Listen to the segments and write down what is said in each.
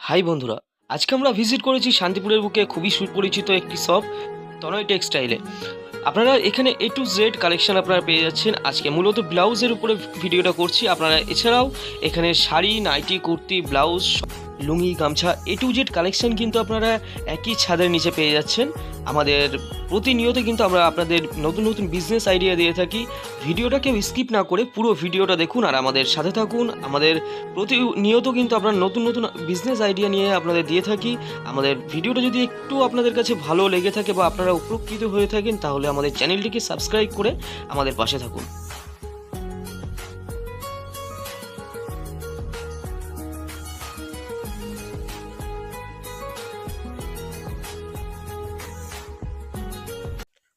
High বন্ধুরা, আজকে আমরা ভিজিট করেছি শান্তিপুরের বুকে খুবই সুপরিচিত একটি শপ তনয় টেক্সটাইলে। আপনারা এখানে A to Z কালেকশন আপনারা পেয়ে যাচ্ছেন। আজকে মূলত ব্লাউজের উপরে ভিডিওটা করছি। আপনারা এছাড়াও এখানে শাড়ি, নাইটি, কুর্তি, ব্লাউজ, লুঙ্গি, গামছা A to Z কালেকশন কিন্তু আপনারা একই ছাদের নিচে পেয়ে যাচ্ছেন। আমাদের প্রতিনিয়ত কিন্তু আমরা আপনাদের নতুন নতুন বিজনেস আইডিয়া দিয়ে থাকি। ভিডিওটা কেউ স্কিপ না করে পুরো ভিডিওটা দেখুন আর আমাদের সাথে থাকুন। আমাদের প্রতিনিয়ত কিন্তু আমরা নতুন নতুন বিজনেস আইডিয়া নিয়ে আপনাদের দিয়ে থাকি। আমাদের ভিডিওটা যদি একটু আপনাদের কাছে ভালো লেগে থাকে বা আপনারা উপকৃত হয়ে থাকেন তাহলে আমাদের চ্যানেলটিকে সাবস্ক্রাইব করে আমাদের পাশে থাকুন।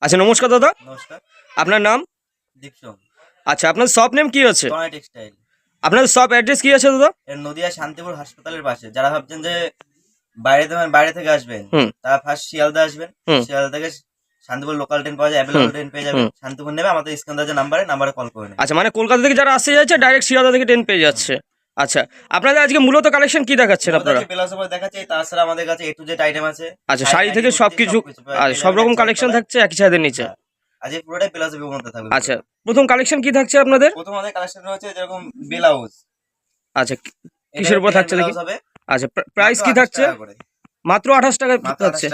আচ্ছা, নমস্কার দাদা। নমস্কার। আপনার নাম? দীপসং। আচ্ছা, আপনার শপ নেম কি আছে? তনয় টেক্সটাইল। আপনার শপ অ্যাড্রেস কি আছে দাদা? এর নদিয়া শান্তিপুর হাসপাতালের পাশে। যারা ভাবছেন যে বাইরে থেকে আসবেন, তারা ফার্স্ট শিয়ালদা আসবেন। শিয়ালদা থেকে শান্তিপুর লোকাল ট্রেন পাওয়া যায়, অ্যাভেলেবল ট্রেন পেয়ে যাবেন। শান্তিপুর নেবে আমাদের স্ক্রিন যে নাম্বারে কল করে নেবেন। আচ্ছা, মানে কলকাতা থেকে যারা আসতে যাচ্ছে ডাইরেক্ট শিয়ালদা থেকে ট্রেন পেয়ে যাচ্ছে। আচ্ছা, আপনাদের আজকে মূলত কালেকশন কি দেখাচ্ছেন আপনারা? প্লাস উপর দেখাচ্ছে, তাছাড়া আমাদের কাছে A to Z আইটেম আছে। আচ্ছা, শাড়ি থেকে সবকিছু সব রকম কালেকশন থাকছে একই ছাদের নিচে। আজ এই পুরোটাই প্লাস উপর মধ্যে থাকবে। আচ্ছা, প্রথম কালেকশন কি থাকছে আপনাদের? প্রথম আমাদের কালেকশন রয়েছে যেরকম ব্লাউজ। আচ্ছা, কিসের উপর থাকছে দেখি? আচ্ছা, প্রাইস কি থাকছে? মাত্র 28 টাকা থাকছে।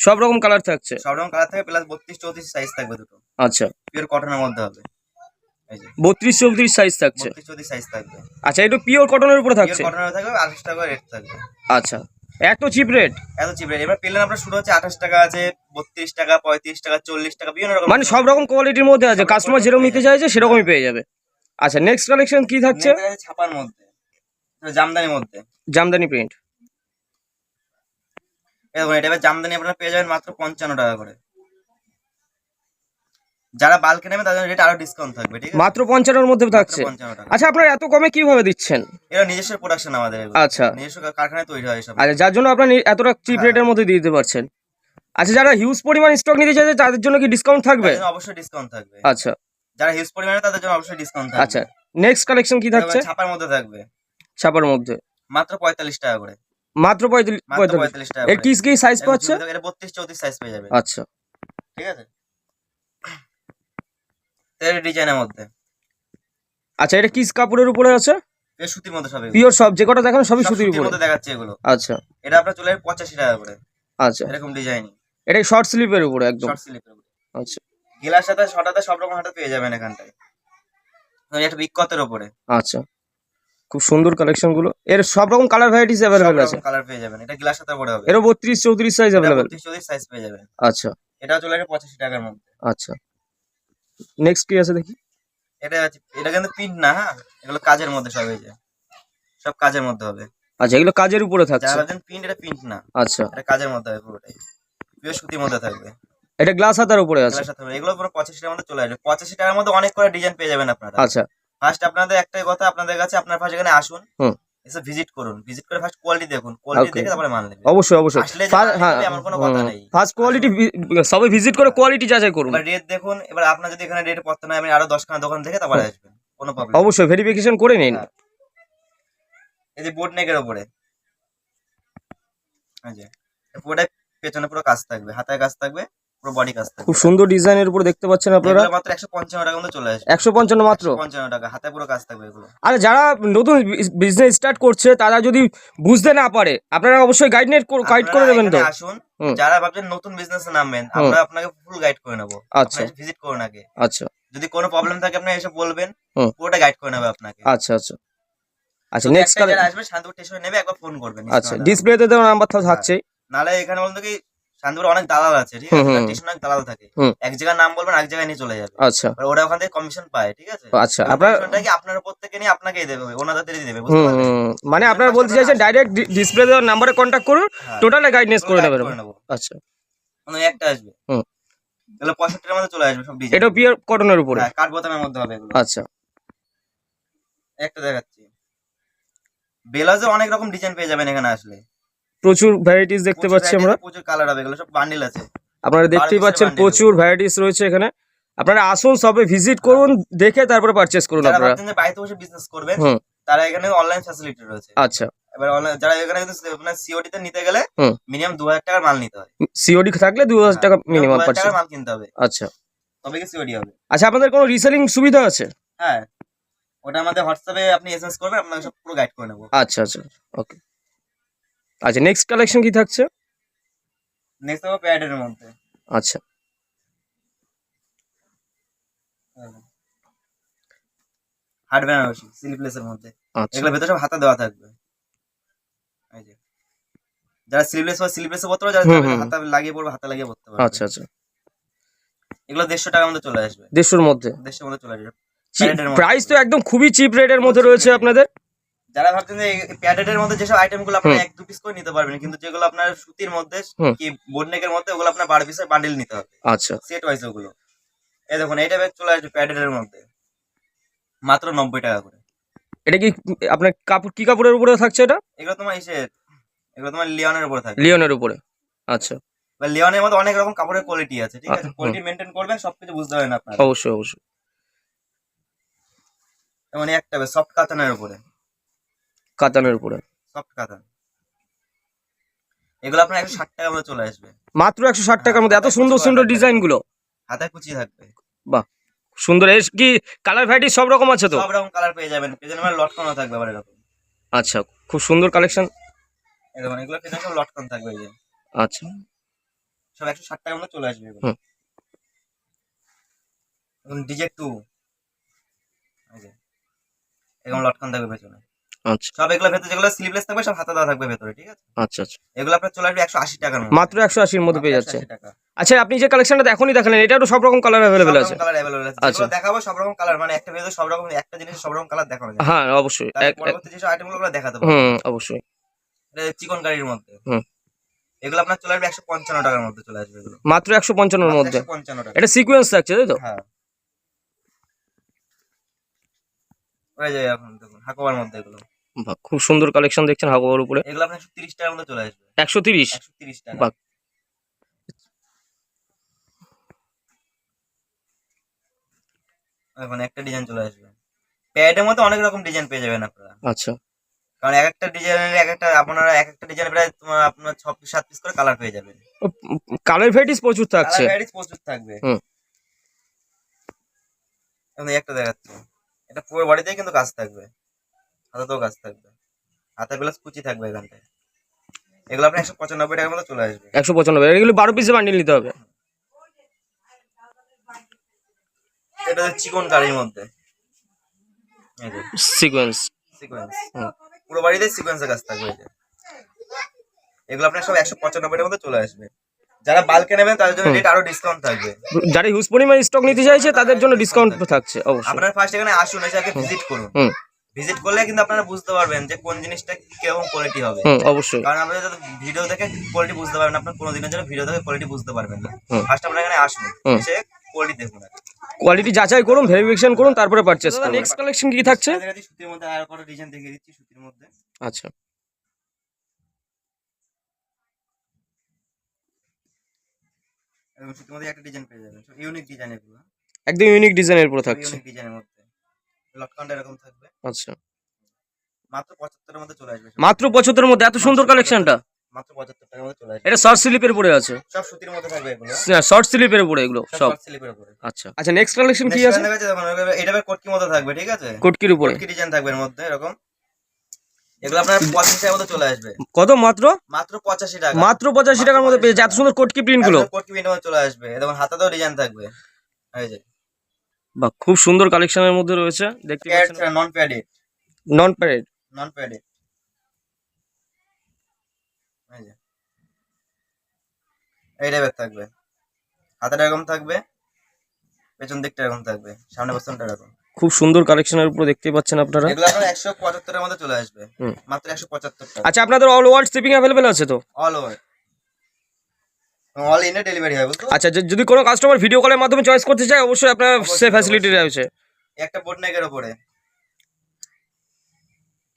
সব রকম কালার থাকছে। সব রকম কালার থাকে, প্লাস 32-34 সাইজ থাকবে দুটো। আচ্ছা, পিওর কটনের মধ্যে হবে। 32-34 সাইজ থাকছে। 32-34 সাইজ থাকবে। আচ্ছা, এটা পিওর কটনের উপরে থাকছে। পিওর কটনের থাকবে, 28 টাকা রেট থাকবে। আচ্ছা, এত চিপ রেট? এত চিপ রেট। এবার পেলেন আপনার শুরু হচ্ছে 28 টাকা আছে, 32 টাকা, 35 টাকা, 40 টাকা, বিভিন্ন রকম। মানে সব রকম কোয়ালিটির মধ্যে আছে, কাস্টমার যেরকম নিতে চাইছে সেরকমই পেয়ে যাবে। আচ্ছা, নেক্সট কালেকশন কি থাকছে? ছাপার মধ্যে, জামদানির মধ্যে, জামদানি প্রিন্ট। এরকম এটা জামদানি আপনারা পেয়ে যাবেন মাত্র 55 টাকা করে। যারা বাল্কে নেবে তাদের রেট আরো ডিসকাউন্ট থাকবে, ঠিক আছে? মাত্র 55 এর মধ্যে থাকছে। 55 টাকা। আচ্ছা, আপনারা এত কমে কিভাবে দিচ্ছেন? এটা নিজস্ব প্রোডাকশন আমাদের। আচ্ছা, নিজস্ব কারখানায় তৈরি হয় সব। আচ্ছা, যার জন্য আপনারা এতটা চিপ রেটের মধ্যে দিয়ে দিতে পারছেন। আচ্ছা, যারা হিউজ পরিমাণ স্টক নিতে চাইছে তাদের জন্য কি ডিসকাউন্ট থাকবে? অবশ্যই ডিসকাউন্ট থাকবে। আচ্ছা, যারা হিউজ পরিমাণে তাদের জন্য অবশ্যই ডিসকাউন্ট থাকবে। আচ্ছা, নেক্সট কালেকশন কি থাকছে? ছাপার মধ্যে থাকবে। ছাপার মধ্যে মাত্র 45 টাকা করে। মাত্র 45 টাকা। এর কি সাইজ পাচ্ছে? এটা 32-34 সাইজ পেয়ে যাবে। আচ্ছা, ঠিক আছে। এর ডিজাইনের মধ্যে। আচ্ছা, এটা কি কাপড়ের উপরে আছে? এটা সুতির মধ্যে সব। পিওর সব যে কটা দেখানো সবই সুতির উপরে মধ্যে দেখাচ্ছে এগুলো। আচ্ছা, এটা আপনার চলে 85 টাকা করে। আচ্ছা, এরকম ডিজাইন। এটা শর্ট স্লিপের উপরে একদম। শর্ট স্লিপের উপরে। আচ্ছা, গিলার সাথে শর্টাতে সব রকম হাতে পেয়ে যাবেন এখানটায়। এটা বিকতের উপরে। আচ্ছা, খুব সুন্দর কালেকশন গুলো। এর সব রকম কালার ভ্যারাইটিস अवेलेबल আছে। কালার পেয়ে যাবেন। এটা গিলার সাথে পড়ে হবে। এর 32-34 সাইজ अवेलेबल। 32-34 সাইজ পেয়ে যাবেন। আচ্ছা, এটা চলে 85 টাকার মধ্যে। আচ্ছা, নেক্সট কি আছে দেখি? এটা কিন্তু প্রিন্ট না, হ্যাঁ, এগুলো কাজের মধ্যে সব। এই যে সব কাজের মধ্যে হবে। আচ্ছা, এগুলো কাজের উপরে থাকছে। যারা ভাবছেন প্রিন্ট, এটা প্রিন্ট না। আচ্ছা, এটা কাজের মধ্যে হবে পুরোটাই। পিওর সুতির মধ্যে থাকবে। এটা গ্লাস হাতার উপরে আছে। এগুলো পুরো 85 টাকার মধ্যে চলে আসবে। 85 টাকার মধ্যে অনেক করে ডিজাইন পেয়ে যাবেন আপনারা। আচ্ছা, ফার্স্ট আপনাদের একটাই কথা, আপনাদের কাছে আপনার ফার্স্ট এখানে আসুন, এসে ভিজিট করুন। ভিজিট করে ফার্স্ট কোয়ালিটি দেখুন, কোয়ালিটি দেখে তারপরে মাল নেবেন। অবশ্যই অবশ্যই। হ্যাঁ, এমন কোনো কথা নেই। ফার্স্ট কোয়ালিটি সবাই ভিজিট করে কোয়ালিটি যাচাই করুন। এবার রেট দেখুন। এবার আপনার যদি এখানে রেট পড়তে না, আপনি আরো 10 খানা দোকান থেকে তারপরে আসবেন, কোনো প্রবলেম। অবশ্যই ভেরিফিকেশন করে নিন। এই যে বোট নেকের উপরে, এই যে পুরোটা পেছনে পুরো কাজ থাকবে, হাতায় কাজ থাকবে, পুরো বডি কাজ থাকবে। খুব সুন্দর ডিজাইনের উপর দেখতে পাচ্ছেন আপনারা। মাত্র 155 টাকার মধ্যে চলে আসবে। 155 মাত্র? 155 টাকা, হাতে পুরো কাজ থাকবে এগুলো। আরে যারা নতুন বিজনেস স্টার্ট করছে তারা যদি বুঝতে না পারে আপনারা অবশ্যই গাইড করে দেবেন তো। আসুন, যারা ভাবছেন নতুন বিজনেসে নামবেন, আমরা আপনাকে ফুল গাইড করে নেব। আচ্ছা, ভিজিট করুন আগে। আচ্ছা, যদি কোনো প্রবলেম থাকে আপনি এসে বলবেন, পুরোটা গাইড করে নেবে আপনাকে। আচ্ছা, আচ্ছা, আচ্ছা, নেক্সট কালে আসবে শান্তিপুর স্টেশনে নেবে, একবার ফোন করবেন। আচ্ছা, ডিসপ্লেতে দেওয়া নাম্বার তো থাকছেই। নালে এখানে বলতে কি শান্তিপুরে অনেক দালাল আছে, ঠিক আছে? স্টেশনে অনেক দালাল থাকে। এক জায়গায় নাম বলবেন, এক জায়গায় নিয়ে চলে যাবে। আচ্ছা, ওরা ওখান থেকে কমিশন পায়, ঠিক আছে? আচ্ছা, আপনার উপর থেকে নিয়ে আপনাকেই দেবে, ওনাদের দেবে, বুঝতে পারলেন? মানে আপনারা বলতে চাইছেন ডাইরেক্ট ডিসপ্লে দেওয়ার নাম্বারে কন্টাক্ট করুন, টোটাল গাইডনেস করে দেবেন। আচ্ছা, মানে একটা আসবে, তাহলে 65 টাকার মধ্যে চলে আসবে সব ডিজাইন। এটা পিওর কটনের উপরে, হ্যাঁ, কাট বোতামের মধ্যে হবে এগুলো। আচ্ছা, একটা দেখাচ্ছি। ব্লাউজে অনেক রকম ডিজাইন পেয়ে যাবেন এখানে আসলে। প্রচুর ভ্যারাইটিস দেখতে পাচ্ছি আমরা। প্রচুর কালার হবে, এগুলো সব বান্ডিল আছে। আপনারা দেখতেই পাচ্ছেন প্রচুর ভ্যারাইটিস রয়েছে এখানে। আপনারা আসুন, সবে ভিজিট করুন, দেখে তারপরে পারচেজ করুন। আপনারা যারা বাড়িতে বসে বিজনেস করবেন, তারা এখানে অনলাইন ফ্যাসিলিটি রয়েছে। আচ্ছা, এবার যারা এখানে কিন্তু আপনার সিওডি তে নিতে গেলে হুম। মিনিমাম 2000 টাকার মাল নিতে হয়। সিওডি থাকলে 2000 টাকা মিনিমাম 2000 পারছে। টাকার মাল কিনতে হবে, আচ্ছা তবে কি সিওডি হবে। আচ্ছা, আপনাদের কোনো রিসেলিং সুবিধা আছে? হ্যাঁ, ওটা আমাদের হোয়াটসঅ্যাপে আপনি এসএমএস করবেন, আপনাকে সব পুরো গাইড করে নেবো। আচ্ছা আচ্ছা, ওকে। আচ্ছা, নেক্সট কালেকশন কি থাকছে? নেক্সট হবে প্যাডের মধ্যে। আচ্ছা হার্ড বেনারসি স্লিভলেসের মধ্যে, আচ্ছা এগুলো ভেতরে সব হাতা দেওয়া থাকবে। এই যে যারা স্লিভলেস হয় স্লিভলেসে পড়তে পারবে, যারা হাতা লাগিয়ে পড়বে হাতা লাগিয়ে পড়তে পারবে। আচ্ছা আচ্ছা, এগুলো 150 টাকার মধ্যে চলে আসবে। 150-র মধ্যে? 150 মধ্যে চলে আসবে। প্রাইস তো একদম খুবই চিপ রেটের মধ্যে রয়েছে আপনাদের। যারা ভাবছেন যে প্যাডেডের মধ্যে যেসব আইটেমগুলো আপনারা 1-2 পিস করে নিতে পারবেন, কিন্তু যেগুলো আপনার সুতির মধ্যে কি বোটনেকের মধ্যে, ওগুলো আপনার 12 পিসের বান্ডেল নিতে হবে। আচ্ছা, সেট ওয়াইজ ওগুলো। এই দেখুন, এইটা চলে আসবে প্যাডেডের মধ্যে মাত্র 90 টাকা করে। এটা কি আপনার কাপড়, কি কাপড়ের উপরে থাকছে এটা? এগুলো তোমার এগুলো তোমার লিওনের উপরে থাকবে। লিওনের উপরে? আচ্ছা, বা লিওনের মধ্যে অনেক রকম কাপড়ের কোয়ালিটি আছে, ঠিক আছে? কোয়ালিটি মেইনটেইন করবেন, সবকিছু বুঝতে পারবেন আপনারা। অবশ্যই অবশ্যই। যেমন একটা সফট কাতানের উপরে, কাতানের উপরে? সফট কাতান, এগুলো আপনার 160 টাকার মধ্যে চলে আসবে। মাত্র 160 টাকার মধ্যে? এত সুন্দর সুন্দর ডিজাইন গুলো, হাতায় কুচি থাকবে। বাহ, সুন্দর। এর কি কালার ভ্যারাইটি সব রকম আছে তো? সব রকম কালার পেয়ে যাবেন, পেছনে মানে লটকনও থাকবে আবার এরকম। আচ্ছা, খুব সুন্দর কালেকশন। এই দেখুন, এগুলো পেছনে সব লটকন থাকবে। এই যে আচ্ছা, সব 160 টাকার মধ্যে চলে আসবে এগুলো। হুম। এখন ডিজে 2, এই যে এরকম লটকন থাকবে পেছনে। আচ্ছা সব এগুলো ভেতরে যেগুলো স্লিভলেস থাকবে সব হাতা দেওয়া থাকবে ভেতরে, ঠিক আছে? আচ্ছা আচ্ছা, এগুলো আপনার চলে আসবে 180 টাকার মধ্যে। মাত্র 180-র মধ্যে পেয়ে যাচ্ছে। 180 টাকা। আচ্ছা, আপনি যে কালেকশনটা এখনই দেখালেন, এটারও সব রকম কালার অ্যাভেলেবেল আছে? কালার अवेलेबल আছে। আচ্ছা, যেগুলো দেখাবো সব রকম কালার, মানে একটা ভিডিওতে সব রকম, একটা জিনিস সব রকম কালার দেখানো যায়। হ্যাঁ অবশ্যই। তার পরবর্তী যেসব আইটেমগুলো দেখাতে পারবো। অবশ্যই। এটা চিকন কারির মধ্যে। হুম। এগুলো আপনার চলে আসবে 155 টাকার মধ্যে চলে আসবে এগুলো। মাত্র 155-র মধ্যে? 155 টাকা। এটা সিকোয়েন্স থাকছে তাই তো? হ্যাঁ। ওই যে এখন দেখুন হাকোবার মধ্যে এগুলো। বাহ, খুব সুন্দর কালেকশন দেখছেন হাকোবার উপরে। এগুলো আপনার 130 টাকার মধ্যে চলে আসবে। 130? 130 টাকা। বাহ, এখন একটা ডিজাইন চলে আসবে। প্যাডের মধ্যে অনেক রকম ডিজাইন পেয়ে যাবেন আপনারা। আচ্ছা, কারণ এক একটা ডিজাইনের এক একটা ডিজাইন প্রায় তোমার আপনার 6 পিস 7 পিস করে কালার পেয়ে যাবেন। কালার ভ্যারাইটিস প্রচুর থাকছে। কালার ভ্যারাইটিস প্রচুর থাকবে। হুম। এখন এই একটা দেখাচ্ছি, এটা পুরো বডিতেই কিন্তু কাজ থাকবে, হাতাতেও কাজ থাকবে, হাতে প্লাস কুচি থাকবে এখানটায়। এগুলো আপনার 195 টাকার মধ্যে চলে আসবে। 195? এগুলো 12 পিসে বান্ডিল নিতে হবে? এটা হচ্ছে চিকন কারির মধ্যে, এই যে সিকোয়েন্স। সিকোয়েন্স, হুম। পুরো বডিতে সিকোয়েন্সের কাজ থাকবে। এই যে এগুলো আপনার সব 195 টাকার মধ্যে চলে আসবে। যারা বাল্কে নেবেন তাদের জন্য রেট আরো ডিসকাউন্ট থাকবে। যারা হিউজ পরিমাণে স্টক নিতে চাইছে তাদের জন্য ডিসকাউন্ট থাকছে অবশ্যই। আপনারা ফার্স্ট এখানে আসুন, এসে আগে ভিজিট করুন। ভিজিট করলে কিন্তু আপনারা বুঝতে পারবেন যে কোন জিনিসটা কিরকম কোয়ালিটি হবে। অবশ্যই, কারণ আপনারা যদি ভিডিও দেখে কোয়ালিটি বুঝতে পারবেন, আপনার কোনোদিনের জন্য ভিডিও দেখে কোয়ালিটি বুঝতে পারবেন না। ফার্স্ট আপনারা এখানে আসুন, এসে কোয়ালিটি দেখুন, কোয়ালিটি যাচাই করুন, ভেরিফিকেশন করুন, তারপরে পারচেজ করুন। নেক্সট কালেকশন কি থাকছে? সুতির মধ্যে আর কটা ডিজাইন দেখিয়ে দিচ্ছি সুতির মধ্যে। আচ্ছা, এবং সুতির মধ্যে একটা ডিজাইন পেয়ে যাবেন, ইউনিক ডিজাইন এগুলো। একদম ইউনিক ডিজাইনের উপরে থাকছে। ইউনিক ডিজাইনের মধ্যে লটকনটা এরকম থাকবে। আচ্ছা, মাত্র 75 এর মধ্যে চলে আসবে। মাত্র 75-এর মধ্যে এত সুন্দর কালেকশনটা? মাত্র 75 টাকার মধ্যে চলে আসবে। এটা শর্ট স্লিপের উপরে আছে? সব সুতির মধ্যে থাকবে এগুলো। শর্ট স্লিপের উপরে এগুলো সব? শর্ট স্লিপের উপরে। আচ্ছা আচ্ছা, নেক্সট কালেকশন কি আছে? এটা কোটকির মধ্যে থাকবে, ঠিক আছে? কোটকির উপরে কোটকি ডিজাইন থাকবে এর মধ্যে এরকম। এগুলো আপনার 85 টাকার মধ্যে চলে আসবে। কত? মাত্র 85 টাকা। মাত্র 85 টাকার মধ্যে পেয়ে যায় এত সুন্দর কোটকি প্রিন্ট গুলো? কোটকি প্রিন্টের মধ্যে চলে আসবে। দেখুন হাতাতেও ডিজাইন থাকবে, এই যে। বাহ, খুব সুন্দর কালেকশনের মধ্যে রয়েছে দেখতে পাচ্ছেন। নন প্যাডেড। নন প্যাডেড? নন প্যাডেড, এই যে এই টাইপের থাকবে। হাতাটা এরকম থাকবে, পেছন দিকটা এরকম থাকবে, সামনে বসনটা এরকম। খুব সুন্দর কালেকশনের উপর দেখতে পাচ্ছেন আপনারা। এগুলো আপনার 175 এর মধ্যে চলে আসবে, মাত্র 175 টাকা। আচ্ছা, আপনাদের অল ওয়ার্ল্ড শিপিং अवेलेबल আছে তো? All over, all India delivery হয় বুঝছো? আচ্ছা, যদি কোনো কাস্টমার ভিডিও কলের মাধ্যমে চয়েস করতে চায় অবশ্যই আপনার সে ফ্যাসিলিটি রয়েছে। একটা বোট নেকের উপরে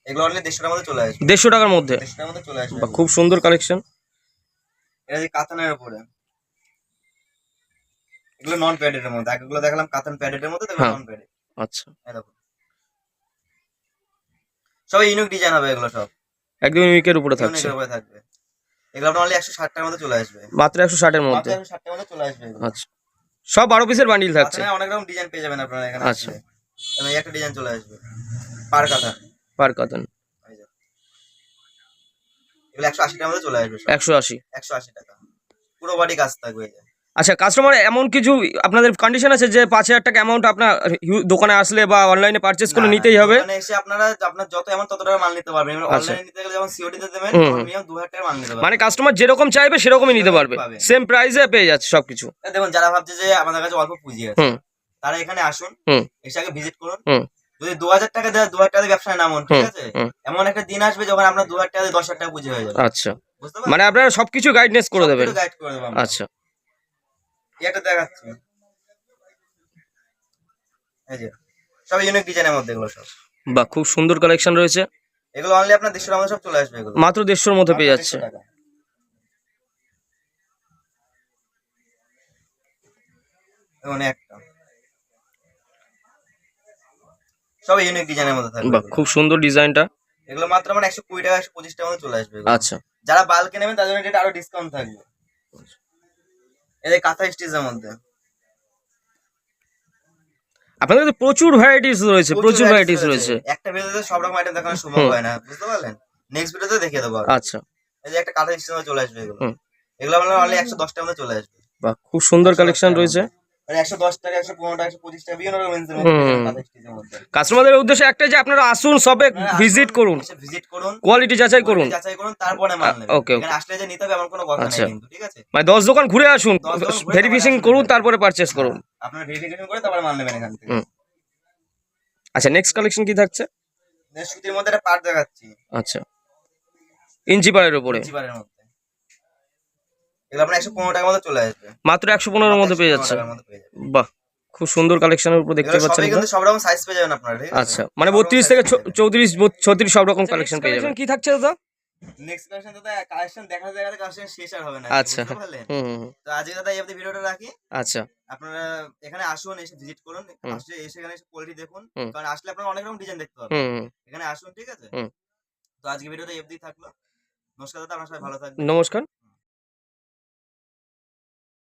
এগুলো অনলি 150 টাকার মধ্যে চলে আসবে। 150 টাকার মধ্যে? 150 টাকার মধ্যে চলে আসবে। বাহ, খুব সুন্দর কালেকশন। এটা যে কাতানের উপরে, এগুলো নন প্যাডেড এর মধ্যে। আগেগুলো দেখালাম কাতান প্যাডেড এর মধ্যে, এগুলো নন প্যাডেড। আচ্ছা, এই দেখো সব ইউনিক ডিজাইন হবে এগুলো সব। একদম ইউনিকের উপরে থাকছে, ইউনিকের উপরে থাকবে। এগুলো আপনার অনলি 160 টাকার মধ্যে চলে আসবে, মাত্র 160 এর মাত্র মধ্যে। 160 টাকার মধ্যে চলে আসবে এগুলো। আচ্ছা, সব 12 পিসের বান্ডিল থাকছে। আপনারা অনেক রকম ডিজাইন পেয়ে যাবেন আপনারা এখানে আচ্ছা। আসলে। এবং এই একটা ডিজাইন চলে আসবে পার কাতান, পার কাতান এই যে এগুলো 180 টাকার মধ্যে চলে আসবে সব। 180। 180 টাকা পুরো বডি কাজ থাকবে এই যে। আচ্ছা, কাস্টমার এমন কিছু আপনাদের কন্ডিশন আছে যে 5000 টাকা অ্যামাউন্ট আপনার দোকানে আসলে বা অনলাইনে পারচেজ করে না, নিতেই হবে? দোকানে এসে আপনারা আপনার যত অ্যামাউন্ট তত টাকা মাল নিতে পারবেন। আচ্ছা। অনলাইনে নিতে গেলে যেমন সিওডি তে দেবেন, মিনিমাম 2000 টাকা মাল নিতে পারবেন। মানে কাস্টমার যেরকম চাইবে সেরকমই নিতে পারবে, পাবেন। সেম প্রাইসে পেয়ে যাচ্ছে সবকিছু। দেখুন যারা ভাবছে যে আমাদের কাছে অল্প পুঁজি আছে, হুম তারা এখানে আসুন, হুম এসে আগে ভিজিট করুন। হুম যদি 2000 টাকা দেয়, 2000 টাকা দিয়ে ব্যবসায় নামুন, ঠিক হুম আছে? হুম। এমন একটা দিন আসবে যখন আপনার 2000 টাকা দিয়ে 10,000 টাকা পুঁজি হয়ে যাবে। আচ্ছা, বুঝতে মানে পারলেন? আপনারা সবকিছু গাইডনেস করে দেবেন। গাইড করে দেবো আমরা। আচ্ছা, এই একটা দেখাচ্ছি, এই যে সব ইউনিক ডিজাইনের মধ্যে এগুলো সব। বাহ, খুব সুন্দর কালেকশন রয়েছে। এগুলো অনলি আপনার 150 টাকার মধ্যে সব চলে আসবে এগুলো। মাত্র 150 মধ্যে পেয়ে মাত্র যাচ্ছে। 150 টাকা। এমন একটা সব ইউনিক ডিজাইনের মধ্যে থাকবে বাহ, এগুলো। খুব সুন্দর ডিজাইনটা। এগুলো মাত্র মানে 120 টাকা 125 টাকার মধ্যে চলে আসবে এগুলো। আচ্ছা, যারা বাল্কে নেবেন তাদের জন্য এটা আরো ডিসকাউন্ট থাকবে। এই যে কাঁথা স্টিচের মধ্যে আপনাদের কাছে প্রচুর ভ্যারাইটিস রয়েছে, প্রচুর ভ্যারাইটিস রয়েছে। একটা ভিডিওতে সব রকম আইটেম দেখানো সম্ভব হয় না, বুঝতে পারলেন? নেক্সট ভিডিওতে দেখিয়ে দেবো আরো। আচ্ছা, এই যে একটা কাঁথা স্টিচের মধ্যে চলে আসবে এগুলো। হুম। এগুলো আপনার অনলি 110 টাকার মধ্যে চলে আসবে। বাহ, খুব সুন্দর কালেকশন রয়েছে। মানে 110 টাকা 115 টাকা 125 টাকা বিভিন্ন রকম রেঞ্জের মধ্যে হুম। কাঁথা স্টিচের মধ্যে। কাস্টমারদের উদ্দেশ্যে একটাই যে আপনারা আসুন, সবে ভিজিট করুন, ভিজিট করুন, কোয়ালিটি যাচাই করুন। যাচাই করুন, তারপরে মাল নেবেন। ওকে, এখানে আসলে যে নিতে হবে এমন কোনো কথা নেই আচ্ছা। কিন্তু, ঠিক আছে? মানে 10 দোকান ঘুরে আসুন, 10 দোকান ঘুরে ভেরিফিকেশন তারপরে করুন, আসুন। তারপরে পারচেস করুন। আপনারা ভেরিফিকেশন করে তারপরে মাল নেবেন এখান থেকে। হুম। আচ্ছা, নেক্সট কালেকশন কি থাকছে? সুতির মধ্যে একটা পাট দেখাচ্ছি, আচ্ছা, ইঞ্চি পাড়ের উপরে চিপারের মধ্যে। এগুলো আপনার 115 টাকার মধ্যে চলে আসবে। মাত্র 115 এর মধ্যে পেয়ে 115 যাচ্ছে। টাকার মধ্যে পেয়ে যাবেন। বাহ, খুব সুন্দর কালেকশনের উপর দেখতে এগুলো পাচ্ছেন সবই আপনারা। কিন্তু সব রকম সাইজ পেয়ে যাবেন আপনারা, ঠিক আছে? আচ্ছা, মানে সব রকম 32 size থেকে পেয়ে যাবেন। 34 36 সব রকম কালেকশন পেয়ে যাবেন। কি থাকছে দাদা? নেক্সট কালেকশন দাদা, কালেকশন দেখাতে দেখাতে কালেকশন শেষ আর হবে না, আচ্ছা, বুঝতে পারলেন? হুম হুম হুম। তো আজকে দাদা এই অবধি ভিডিওটা রাখি। আচ্ছা, আপনারা এখানে আসুন, এসে ভিজিট করুন, হুম। আসলে এসে এখানে কোয়ালিটি দেখুন, হুম। কারণ আসলে আপনারা অনেক রকম ডিজাইন দেখতে পাবেন। হুম হুম এখানে আসুন, ঠিক আছে? হুম। তো আজকে ভিডিওটা এই অবধি থাকলো। নমস্কার দাদা, আপনারা সবাই ভালো থাকবেন। নমস্কার।